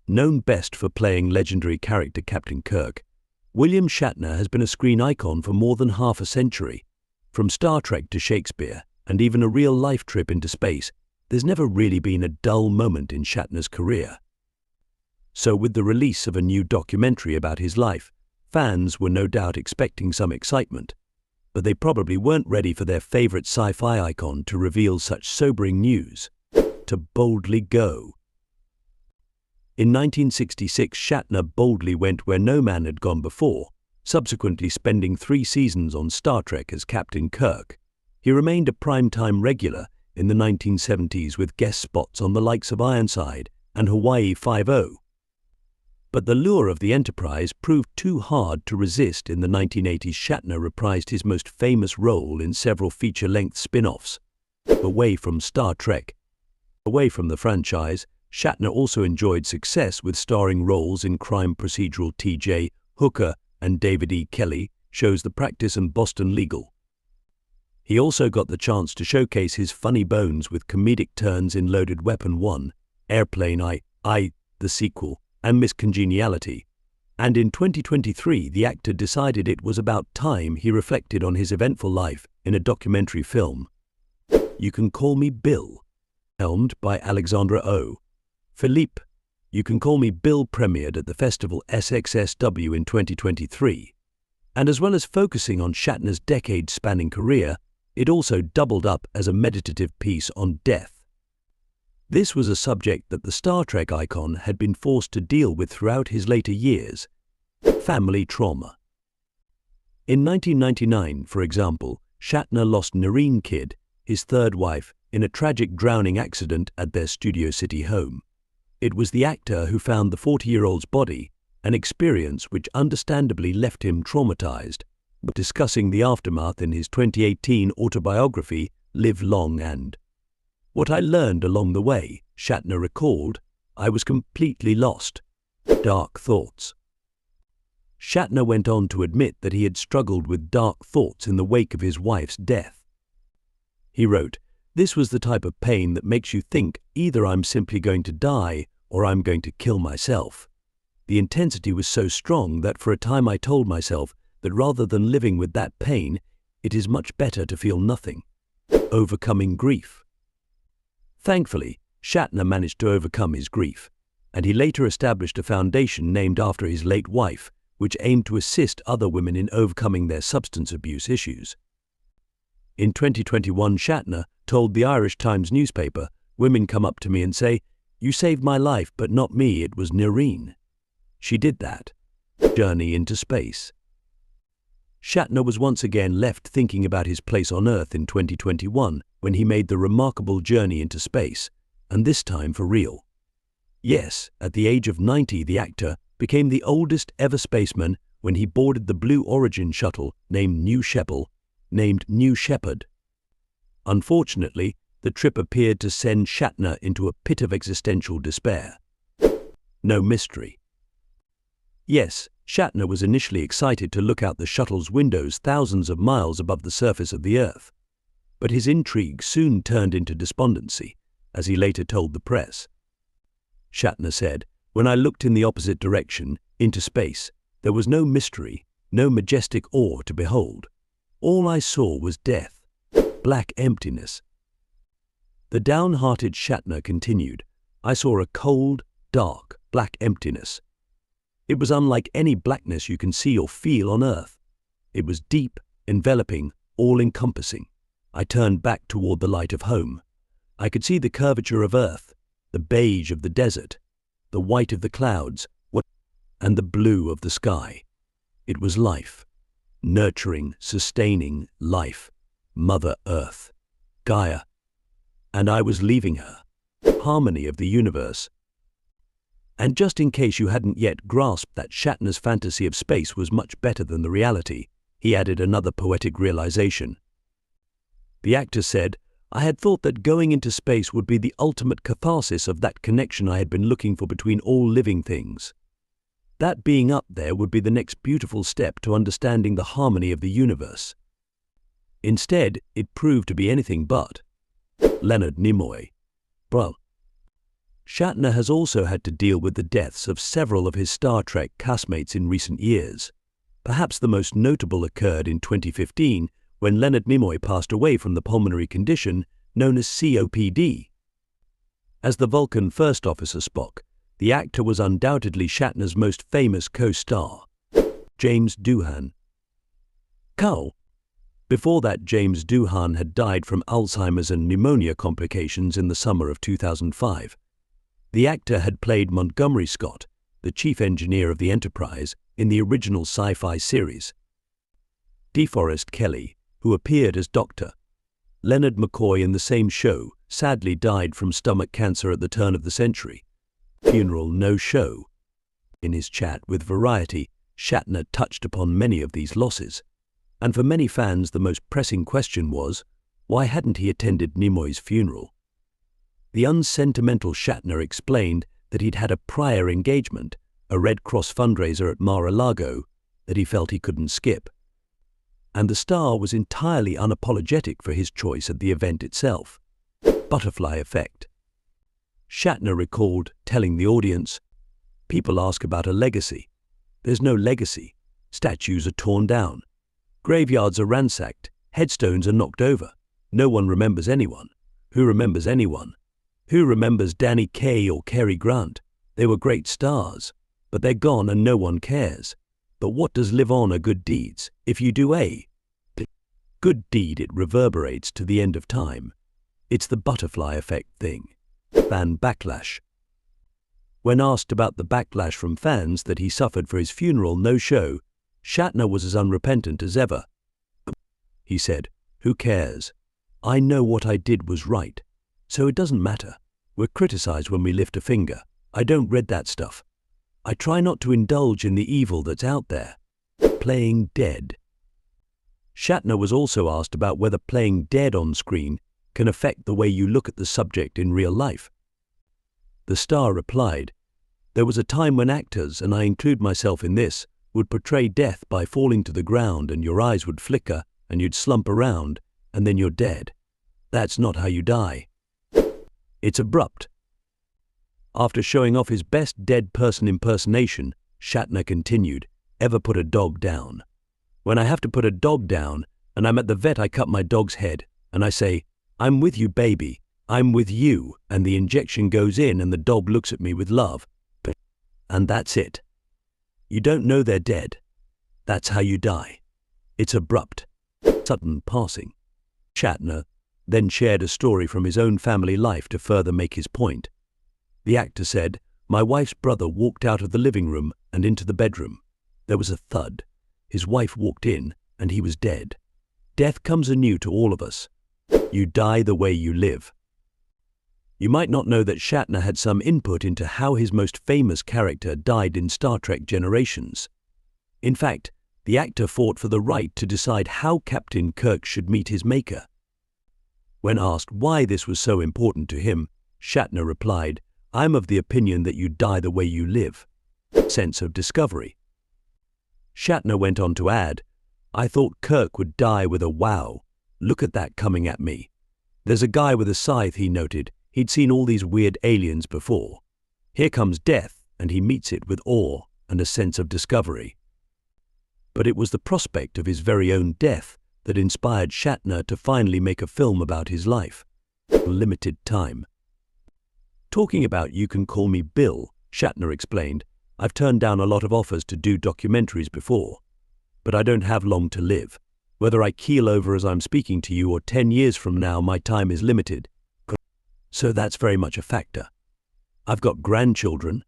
Known best for playing legendary character Captain Kirk, William Shatner has been a screen icon for more than half a century. From Star Trek to Shakespeare, and even a real-life trip into space, there's never really been a dull moment in Shatner's career. So with the release of a new documentary about his life, fans were no doubt expecting some excitement, but they probably weren't ready for their favorite sci-fi icon to reveal such sobering news. To boldly go. In 1966, Shatner boldly went where no man had gone before, subsequently spending 3 seasons on Star Trek as Captain Kirk. He remained a primetime regular in the 1970s with guest spots on the likes of Ironside and Hawaii Five-0. But the lure of the Enterprise proved too hard to resist. In the 1980s, Shatner reprised his most famous role in several feature-length spin-offs. Away from Star Trek. Away from the franchise, Shatner also enjoyed success with starring roles in crime procedural T.J. Hooker and David E. Kelly shows The Practice and Boston Legal. He also got the chance to showcase his funny bones with comedic turns in Loaded Weapon 1, Airplane I, the sequel, and Miss Congeniality. And in 2023, the actor decided it was about time he reflected on his eventful life in a documentary film. You Can Call Me Bill, helmed by Alexandra O. Philippe. You Can Call Me Bill premiered at the festival SXSW in 2023. And as well as focusing on Shatner's decade-spanning career, it also doubled up as a meditative piece on death. This was a subject that the Star Trek icon had been forced to deal with throughout his later years: family trauma. In 1999, for example, Shatner lost Noreen Kidd, his third wife, in a tragic drowning accident at their Studio City home. It was the actor who found the 40-year-old's body, an experience which understandably left him traumatized. But discussing the aftermath in his 2018 autobiography, Live Long and What I Learned Along the Way, Shatner recalled, "I was completely lost. Dark thoughts." Shatner went on to admit that he had struggled with dark thoughts in the wake of his wife's death. He wrote, "This was the type of pain that makes you think either I'm simply going to die or I'm going to kill myself. The intensity was so strong that for a time I told myself that rather than living with that pain, it is much better to feel nothing." Overcoming grief. Thankfully, Shatner managed to overcome his grief, and he later established a foundation named after his late wife, which aimed to assist other women in overcoming their substance abuse issues. In 2021, Shatner told the Irish Times newspaper, "Women come up to me and say, 'You saved my life, but not me, it was Noreen. She did that.'" Journey into space. Shatner was once again left thinking about his place on Earth in 2021 when he made the remarkable journey into space, and this time for real. Yes, at the age of 90, the actor became the oldest ever spaceman when he boarded the Blue Origin shuttle named New Shepard. Unfortunately, the trip appeared to send Shatner into a pit of existential despair. No mystery. Yes, Shatner was initially excited to look out the shuttle's windows thousands of miles above the surface of the Earth, but his intrigue soon turned into despondency, as he later told the press. Shatner said, "When I looked in the opposite direction, into space, there was no mystery, no majestic awe to behold. All I saw was death, black emptiness." The downhearted Shatner continued, "I saw a cold, dark, black emptiness. It was unlike any blackness you can see or feel on Earth. It was deep, enveloping, all-encompassing. I turned back toward the light of home. I could see the curvature of Earth, the beige of the desert, the white of the clouds, and the blue of the sky. It was life. Nurturing, sustaining life. Mother Earth. Gaia. And I was leaving her. Harmony of the universe." And just in case you hadn't yet grasped that Shatner's fantasy of space was much better than the reality, he added another poetic realization. The actor said, "I had thought that going into space would be the ultimate catharsis of that connection I had been looking for between all living things. That being up there would be the next beautiful step to understanding the harmony of the universe. Instead, it proved to be anything but." Leonard Nimoy. Well, Shatner has also had to deal with the deaths of several of his Star Trek castmates in recent years. Perhaps the most notable occurred in 2015 when Leonard Nimoy passed away from the pulmonary condition known as COPD. As the Vulcan First Officer Spock, the actor was undoubtedly Shatner's most famous co-star, James Doohan. Carl. Before that, James Doohan had died from Alzheimer's and pneumonia complications in the summer of 2005. The actor had played Montgomery Scott, the chief engineer of the Enterprise, in the original sci-fi series. DeForest Kelley, who appeared as Dr. Leonard McCoy in the same show, sadly died from stomach cancer at the turn of the century. Funeral no show. In his chat with Variety, Shatner touched upon many of these losses. And for many fans, the most pressing question was, why hadn't he attended Nimoy's funeral? The unsentimental Shatner explained that he'd had a prior engagement, a Red Cross fundraiser at Mar-a-Lago, that he felt he couldn't skip. And the star was entirely unapologetic for his choice at the event itself. Butterfly effect. Shatner recalled telling the audience, "People ask about a legacy. There's no legacy. Statues are torn down. Graveyards are ransacked. Headstones are knocked over. No one remembers anyone. Who remembers anyone? Who remembers Danny Kaye or Cary Grant? They were great stars, but they're gone and no one cares. But what does live on are good deeds. If you do a good deed, it reverberates to the end of time. It's the butterfly effect thing." Fan backlash. When asked about the backlash from fans that he suffered for his funeral no-show, Shatner was as unrepentant as ever. He said, "Who cares? I know what I did was right. So it doesn't matter. We're criticized when we lift a finger. I don't read that stuff. I try not to indulge in the evil that's out there." Playing dead. Shatner was also asked about whether playing dead on screen can affect the way you look at the subject in real life. The star replied, "There was a time when actors, and I include myself in this, would portray death by falling to the ground and your eyes would flicker and you'd slump around and then you're dead. That's not how you die. It's abrupt." After showing off his best dead person impersonation, Shatner continued, "Ever put a dog down? When I have to put a dog down and I'm at the vet, I cut my dog's head and I say, 'I'm with you, baby. I'm with you,' and the injection goes in and the dog looks at me with love. And that's it. You don't know they're dead. That's how you die. It's abrupt." Sudden passing. Shatner then shared a story from his own family life to further make his point. The actor said, "My wife's brother walked out of the living room and into the bedroom. There was a thud. His wife walked in and he was dead. Death comes anew to all of us. You die the way you live." You might not know that Shatner had some input into how his most famous character died in Star Trek Generations. In fact, the actor fought for the right to decide how Captain Kirk should meet his maker. When asked why this was so important to him, Shatner replied, "I'm of the opinion that you die the way you live." Sense of discovery. Shatner went on to add, "I thought Kirk would die with a wow. Look at that coming at me. There's a guy with a scythe," he noted. He'd seen all these weird aliens before. Here comes death, and he meets it with awe and a sense of discovery. But it was the prospect of his very own death that inspired Shatner to finally make a film about his life. Limited time. Talking about You Can Call Me Bill, Shatner explained, "I've turned down a lot of offers to do documentaries before, but I don't have long to live. Whether I keel over as I'm speaking to you or 10 years from now, my time is limited. So that's very much a factor. I've got grandchildren.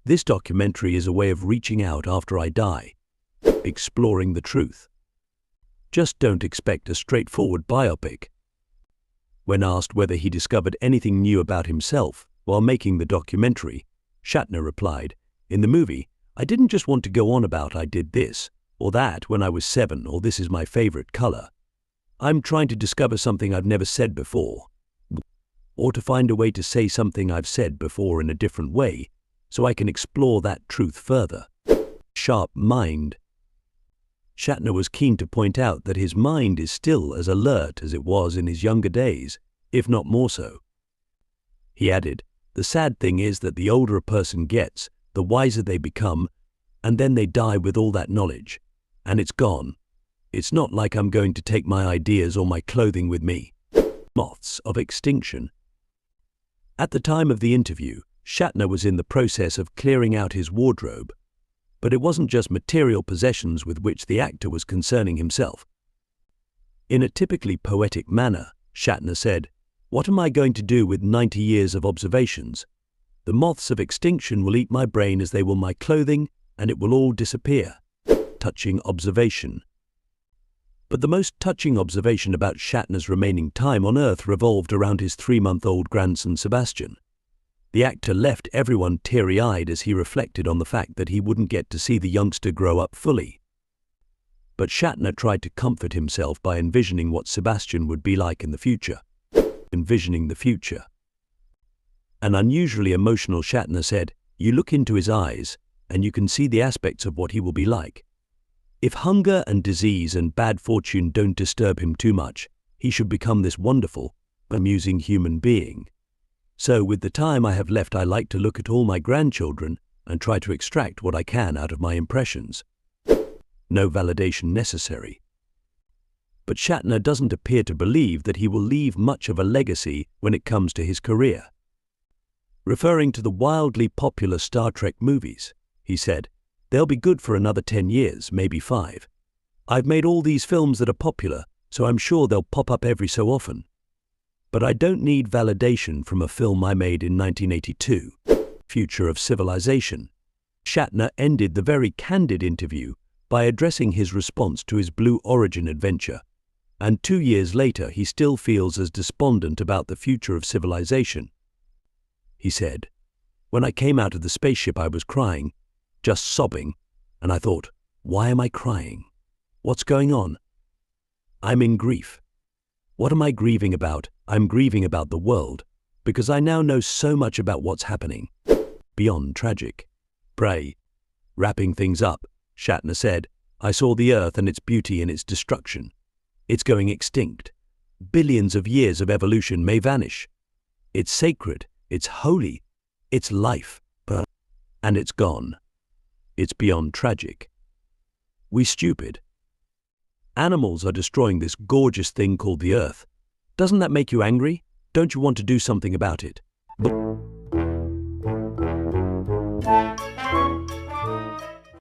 This documentary is a way of reaching out after I die, exploring the truth. Just don't expect a straightforward biopic." When asked whether he discovered anything new about himself while making the documentary, Shatner replied, "In the movie, I didn't just want to go on about I did this or that when I was 7 or this is my favorite color. I'm trying to discover something I've never said before, or to find a way to say something I've said before in a different way so I can explore that truth further." Sharp mind. Shatner was keen to point out that his mind is still as alert as it was in his younger days, if not more so. He added, The sad thing is that the older a person gets, the wiser they become, and then they die with all that knowledge. And it's gone. It's not like I'm going to take my ideas or my clothing with me. Moths of extinction. At the time of the interview, Shatner was in the process of clearing out his wardrobe. But it wasn't just material possessions with which the actor was concerning himself. In a typically poetic manner, Shatner said, "What am I going to do with 90 years of observations? The moths of extinction will eat my brain as they will my clothing, and it will all disappear." Touching observation. But the most touching observation about Shatner's remaining time on Earth revolved around his 3-month-old grandson Sebastian. The actor left everyone teary-eyed as he reflected on the fact that he wouldn't get to see the youngster grow up fully. But Shatner tried to comfort himself by envisioning what Sebastian would be like in the future. Envisioning the future. An unusually emotional Shatner said, "You look into his eyes, and you can see the aspects of what he will be like. If hunger and disease and bad fortune don't disturb him too much, he should become this wonderful, amusing human being. So with the time I have left, I like to look at all my grandchildren and try to extract what I can out of my impressions. No validation necessary." But Shatner doesn't appear to believe that he will leave much of a legacy when it comes to his career. Referring to the wildly popular Star Trek movies, he said, "They'll be good for another 10 years, maybe 5. I've made all these films that are popular, so I'm sure they'll pop up every so often. But I don't need validation from a film I made in 1982, Future of Civilization." Shatner ended the very candid interview by addressing his response to his Blue Origin adventure, and 2 years later he still feels as despondent about the future of civilization. He said, "When I came out of the spaceship I was crying, just sobbing, and I thought, why am I crying? What's going on? I'm in grief. What am I grieving about? I'm grieving about the world, because I now know so much about what's happening. Beyond tragic. Pray." Wrapping things up, Shatner said, "I saw the Earth and its beauty and its destruction. It's going extinct. Billions of years of evolution may vanish. It's sacred, it's holy, it's life, and it's gone. It's beyond tragic. We stupid. Animals are destroying this gorgeous thing called the Earth. Doesn't that make you angry? Don't you want to do something about it?"